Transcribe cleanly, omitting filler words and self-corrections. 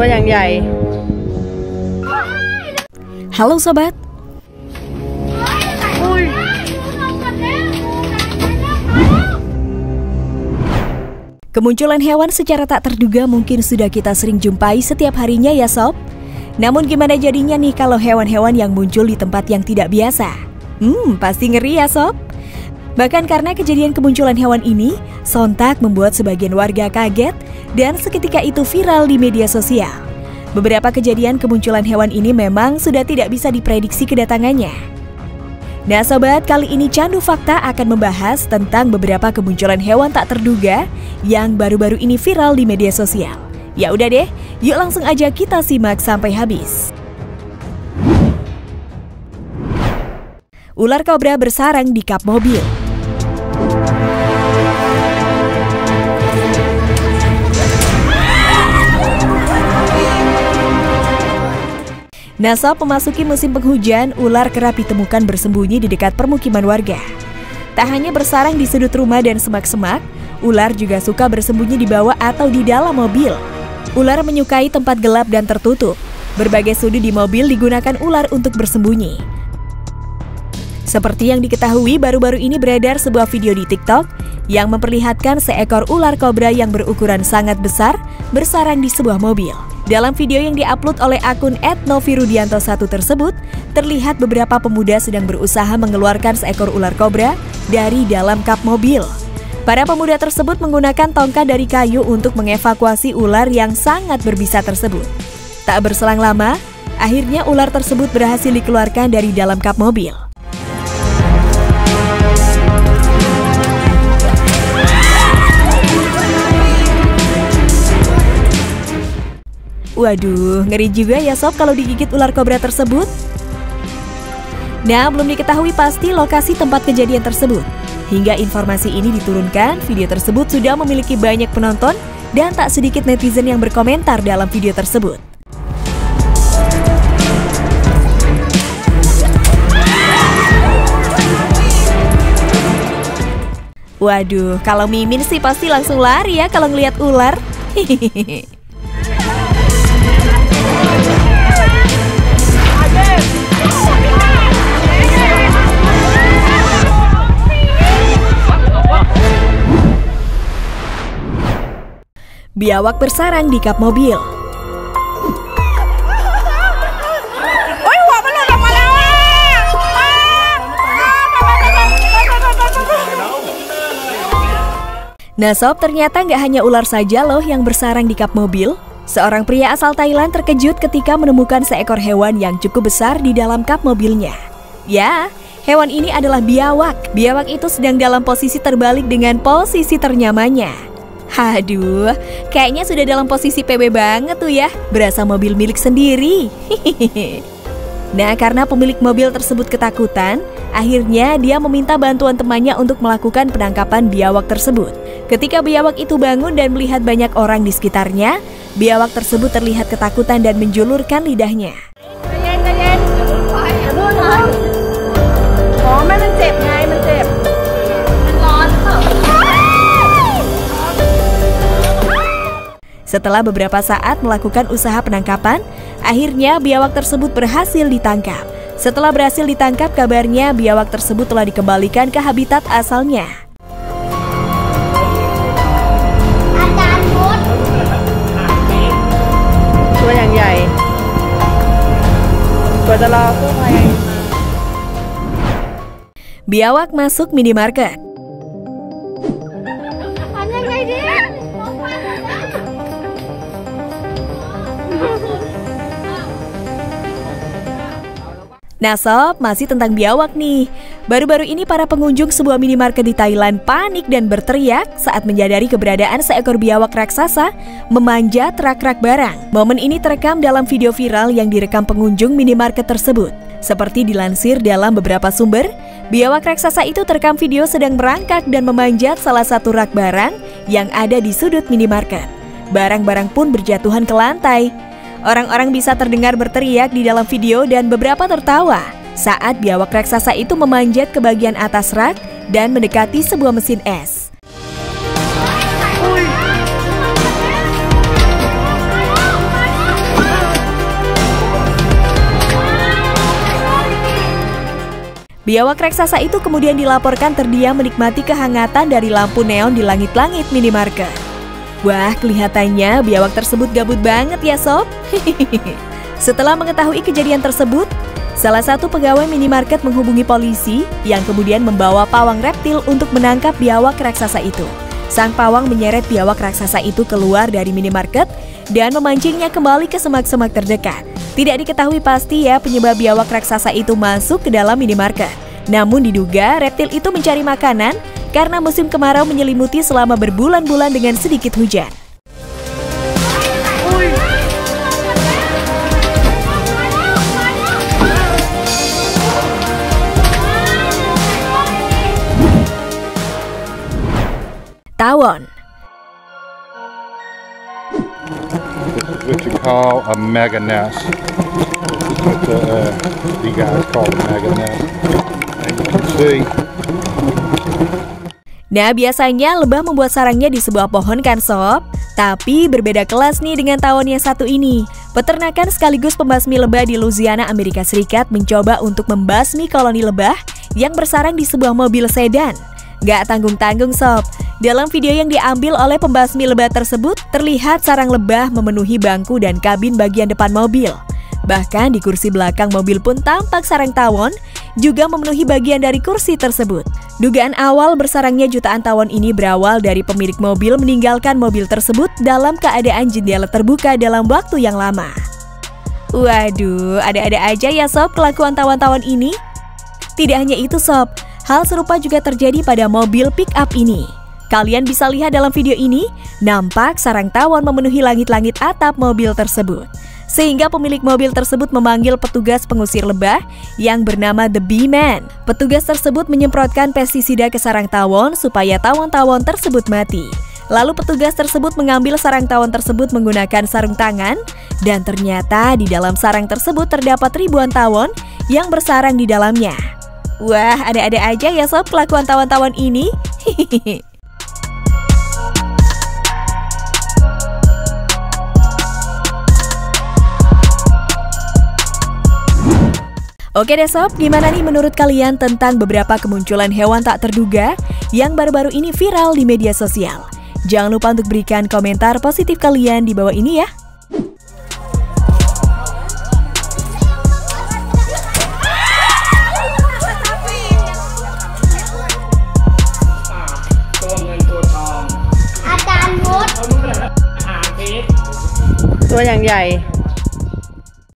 ตัวอย่างใหญ่ Halo sobat. Kemunculan hewan secara tak terduga mungkin sudah kita sering jumpai setiap harinya ya sob. Namun gimana jadinya nih kalau hewan-hewan yang muncul di tempat yang tidak biasa? Pasti ngeri ya sob. Bahkan karena kejadian kemunculan hewan ini, sontak membuat sebagian warga kaget dan seketika itu viral di media sosial. Beberapa kejadian kemunculan hewan ini memang sudah tidak bisa diprediksi kedatangannya. Nah sobat, kali ini Candu Fakta akan membahas tentang beberapa kemunculan hewan tak terduga yang baru-baru ini viral di media sosial. Ya udah deh, yuk langsung aja kita simak sampai habis. Ular kobra bersarang di kap mobil. Nah sob, memasuki musim penghujan, ular kerap ditemukan bersembunyi di dekat permukiman warga. Tak hanya bersarang di sudut rumah dan semak-semak, ular juga suka bersembunyi di bawah atau di dalam mobil. Ular menyukai tempat gelap dan tertutup. Berbagai sudut di mobil digunakan ular untuk bersembunyi. Seperti yang diketahui, baru-baru ini beredar sebuah video di TikTok yang memperlihatkan seekor ular kobra yang berukuran sangat besar bersarang di sebuah mobil. Dalam video yang diupload oleh akun @novirudianto1 tersebut, terlihat beberapa pemuda sedang berusaha mengeluarkan seekor ular kobra dari dalam kap mobil. Para pemuda tersebut menggunakan tongkat dari kayu untuk mengevakuasi ular yang sangat berbisa tersebut. Tak berselang lama, akhirnya ular tersebut berhasil dikeluarkan dari dalam kap mobil. Waduh, ngeri juga ya sob kalau digigit ular kobra tersebut. Nah, belum diketahui pasti lokasi tempat kejadian tersebut. Hingga informasi ini diturunkan, video tersebut sudah memiliki banyak penonton dan tak sedikit netizen yang berkomentar dalam video tersebut. Waduh, kalau Mimin sih pasti langsung lari ya kalau ngelihat ular. Biawak bersarang di kap mobil. Nah sob, ternyata nggak hanya ular saja loh yang bersarang di kap mobil. Seorang pria asal Thailand terkejut ketika menemukan seekor hewan yang cukup besar di dalam kap mobilnya. Ya, hewan ini adalah biawak. Biawak itu sedang dalam posisi terbalik dengan posisi ternyamannya. Aduh, kayaknya sudah dalam posisi PB banget tuh ya, berasa mobil milik sendiri. Nah, karena pemilik mobil tersebut ketakutan, akhirnya dia meminta bantuan temannya untuk melakukan penangkapan biawak tersebut. Ketika biawak itu bangun dan melihat banyak orang di sekitarnya, biawak tersebut terlihat ketakutan dan menjulurkan lidahnya. Setelah beberapa saat melakukan usaha penangkapan, akhirnya biawak tersebut berhasil ditangkap. Setelah berhasil ditangkap, kabarnya biawak tersebut telah dikembalikan ke habitat asalnya.ตัวอย่างใหญ่กว่าจะรอกู้ภัย Biawak masuk minimarket. Nah sob, masih tentang biawak nih. Baru-baru ini para pengunjung sebuah minimarket di Thailand panik dan berteriak saat menyadari keberadaan seekor biawak raksasa memanjat rak-rak barang. Momen ini terekam dalam video viral yang direkam pengunjung minimarket tersebut. Seperti dilansir dalam beberapa sumber, biawak raksasa itu terekam video sedang merangkak dan memanjat salah satu rak barang yang ada di sudut minimarket. Barang-barang pun berjatuhan ke lantai. Orang-orang bisa terdengar berteriak di dalam video dan beberapa tertawa saat biawak raksasa itu memanjat ke bagian atas rak dan mendekati sebuah mesin es. Biawak raksasa itu kemudian dilaporkan terdiam menikmati kehangatan dari lampu neon di langit-langit minimarket. Wah, kelihatannya biawak tersebut gabut banget ya sob. Setelah mengetahui kejadian tersebut, salah satu pegawai minimarket menghubungi polisi yang kemudian membawa pawang reptil untuk menangkap biawak raksasa itu. Sang pawang menyeret biawak raksasa itu keluar dari minimarket dan memancingnya kembali ke semak-semak terdekat. Tidak diketahui pasti ya penyebab biawak raksasa itu masuk ke dalam minimarket. Namun diduga reptil itu mencari makanan karena musim kemarau menyelimuti selama berbulan-bulan dengan sedikit hujan. Tawon. This is what you call a mega nest. This is what you guys call a mega nest. And you can see. Nah, biasanya lebah membuat sarangnya di sebuah pohon kan sob? Tapi berbeda kelas nih dengan tawon yang satu ini. Peternakan sekaligus pembasmi lebah di Louisiana, Amerika Serikat mencoba untuk membasmi koloni lebah yang bersarang di sebuah mobil sedan. Gak tanggung-tanggung sob. Dalam video yang diambil oleh pembasmi lebah tersebut, terlihat sarang lebah memenuhi bangku dan kabin bagian depan mobil. Bahkan di kursi belakang mobil pun tampak sarang tawon juga memenuhi bagian dari kursi tersebut. Dugaan awal bersarangnya jutaan tawon ini berawal dari pemilik mobil meninggalkan mobil tersebut dalam keadaan jendela terbuka dalam waktu yang lama. Waduh, ada-ada aja ya sob kelakuan tawon-tawon ini. Tidak hanya itu sob, hal serupa juga terjadi pada mobil pick-up ini. Kalian bisa lihat dalam video ini, nampak sarang tawon memenuhi langit-langit atap mobil tersebut. Sehingga pemilik mobil tersebut memanggil petugas pengusir lebah yang bernama The Bee Man. Petugas tersebut menyemprotkan pestisida ke sarang tawon supaya tawon-tawon tersebut mati. Lalu petugas tersebut mengambil sarang tawon tersebut menggunakan sarung tangan, dan ternyata di dalam sarang tersebut terdapat ribuan tawon yang bersarang di dalamnya. Wah, ada-ada aja ya sob kelakuan tawon-tawon ini. Oke deh sob, gimana nih menurut kalian tentang beberapa kemunculan hewan tak terduga yang baru-baru ini viral di media sosial? Jangan lupa untuk berikan komentar positif kalian di bawah ini ya.ตัวอย่างใหญ่